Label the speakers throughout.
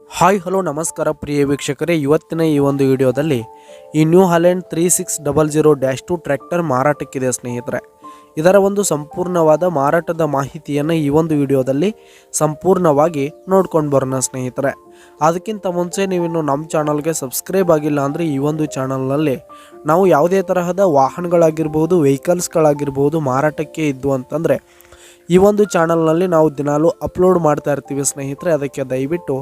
Speaker 1: Hi hello ನಮಸ್ಕಾರ ಪ್ರಿಯ ವೀಕ್ಷಕರೇ, ಇವತ್ತಿನ ಈ ಒಂದು ವಿಡಿಯೋದಲ್ಲಿ ಈ ನ್ಯೂ ಹಾಲೆಂಡ್ 3600-2 ಟ್ರ್ಯಾಕ್ಟರ್ ಮಾರಾಟಕ್ಕಿದೆ ಸ್ನೇಹಿತರೆ. ಇದರ ಒಂದು ಸಂಪೂರ್ಣವಾದ ಮಾರಾಟದ ಮಾಹಿತಿಯನ್ನು ಈ ಒಂದು ವಿಡಿಯೋದಲ್ಲಿ ಸಂಪೂರ್ಣವಾಗಿ ನೋಡ್ಕೊಂಡು ಬರೋಣ ಸ್ನೇಹಿತರೆ. ಅದಕ್ಕಿಂತ ಮುಂಚೆ ನೀವಿನ್ನು ನಮ್ಮ ಚಾನಲ್ಗೆ ಸಬ್ಸ್ಕ್ರೈಬ್ ಆಗಿಲ್ಲ ಅಂದರೆ ಈ ಒಂದು ಚಾನಲ್ನಲ್ಲಿ ನಾವು ಯಾವುದೇ ತರಹದ ವಾಹನಗಳಾಗಿರ್ಬೋದು, ವೆಹಿಕಲ್ಸ್ಗಳಾಗಿರ್ಬೋದು ಮಾರಾಟಕ್ಕೆ ಇದ್ದು ಅಂತಂದರೆ ಈ ಒಂದು ಚಾನಲ್ನಲ್ಲಿ ನಾವು ದಿನಾಲೂ ಅಪ್ಲೋಡ್ ಮಾಡ್ತಾ ಇರ್ತೀವಿ ಸ್ನೇಹಿತರೆ. ಅದಕ್ಕೆ ದಯವಿಟ್ಟು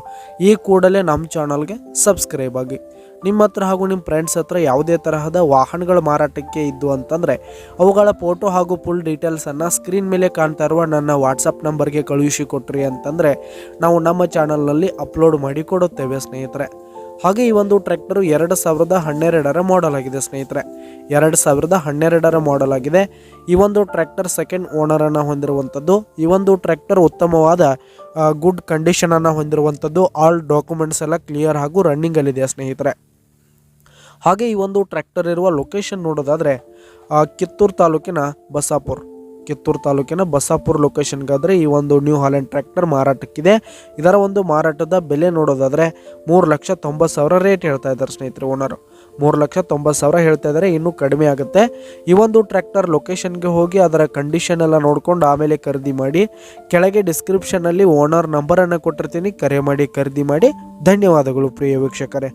Speaker 1: ಈ ಕೂಡಲೇ ನಮ್ಮ ಚಾನಲ್ಗೆ ಸಬ್ಸ್ಕ್ರೈಬ್ ಆಗಿ. ನಿಮ್ಮ ಹತ್ರ ಹಾಗೂ ನಿಮ್ಮ ಫ್ರೆಂಡ್ಸ್ ಹತ್ರ ಯಾವುದೇ ತರಹದ ವಾಹನಗಳ ಮಾರಾಟಕ್ಕೆ ಇದ್ದು ಅಂತಂದರೆ ಅವುಗಳ ಫೋಟೋ ಹಾಗೂ ಫುಲ್ ಡೀಟೇಲ್ಸನ್ನು ಸ್ಕ್ರೀನ್ ಮೇಲೆ ಕಾಣ್ತಾ ಇರುವ ನನ್ನ ವಾಟ್ಸಪ್ ನಂಬರ್ಗೆ ಕಳುಹಿಸಿ ಕೊಟ್ರಿ ಅಂತಂದರೆ ನಾವು ನಮ್ಮ ಚಾನಲ್ನಲ್ಲಿ ಅಪ್ಲೋಡ್ ಮಾಡಿ ಕೊಡುತ್ತೇವೆ ಸ್ನೇಹಿತರೆ. ಹಾಗೆ ಈ ಒಂದು ಟ್ರ್ಯಾಕ್ಟರು 2012ರ ಮಾಡೆಲ್ ಆಗಿದೆ ಸ್ನೇಹಿತರೆ. 2012ರ ಮಾಡೆಲ್ ಆಗಿದೆ. ಈ ಒಂದು ಟ್ರ್ಯಾಕ್ಟರ್ ಸೆಕೆಂಡ್ ಓನರನ್ನು ಹೊಂದಿರುವಂಥದ್ದು. ಈ ಒಂದು ಟ್ರ್ಯಾಕ್ಟರ್ ಉತ್ತಮವಾದ ಗುಡ್ ಕಂಡೀಷನನ್ನು ಹೊಂದಿರುವಂಥದ್ದು. ಆಲ್ ಡಾಕ್ಯುಮೆಂಟ್ಸ್ ಎಲ್ಲ ಕ್ಲಿಯರ್ ಹಾಗೂ ರನ್ನಿಂಗಲ್ಲಿದೆ ಸ್ನೇಹಿತರೆ. ಹಾಗೆ ಈ ಒಂದು ಟ್ರ್ಯಾಕ್ಟರ್ ಇರುವ ಲೊಕೇಶನ್ ನೋಡೋದಾದರೆ ಕಿತ್ತೂರು ತಾಲೂಕಿನ ಬಸಾಪುರ ಲೊಕೇಶನ್ಗಾದರೆ ಈ ಒಂದು ನ್ಯೂ ಹಾಲೆಂಡ್ ಟ್ರ್ಯಾಕ್ಟರ್ ಮಾರಾಟಕ್ಕಿದೆ. ಇದರ ಒಂದು ಮಾರಾಟದ ಬೆಲೆ ನೋಡೋದಾದರೆ 3,90,000 ರೇಟ್ ಹೇಳ್ತಾ ಇದ್ದಾರೆ ಸ್ನೇಹಿತರೆ. ಓನರು 3,90,000 ಹೇಳ್ತಾ ಇದ್ದಾರೆ, ಇನ್ನೂ ಕಡಿಮೆ ಆಗುತ್ತೆ. ಈ ಒಂದು ಟ್ರ್ಯಾಕ್ಟರ್ ಲೊಕೇಶನ್ಗೆ ಹೋಗಿ ಅದರ ಕಂಡೀಷನ್ ಎಲ್ಲ ನೋಡ್ಕೊಂಡು ಆಮೇಲೆ ಖರೀದಿ ಮಾಡಿ. ಕೆಳಗೆ ಡಿಸ್ಕ್ರಿಪ್ಷನ್ನಲ್ಲಿ ಓನರ್ ನಂಬರನ್ನು ಕೊಟ್ಟಿರ್ತೀನಿ, ಕರೆ ಮಾಡಿ ಖರೀದಿ ಮಾಡಿ. ಧನ್ಯವಾದಗಳು ಪ್ರಿಯ ವೀಕ್ಷಕರೇ.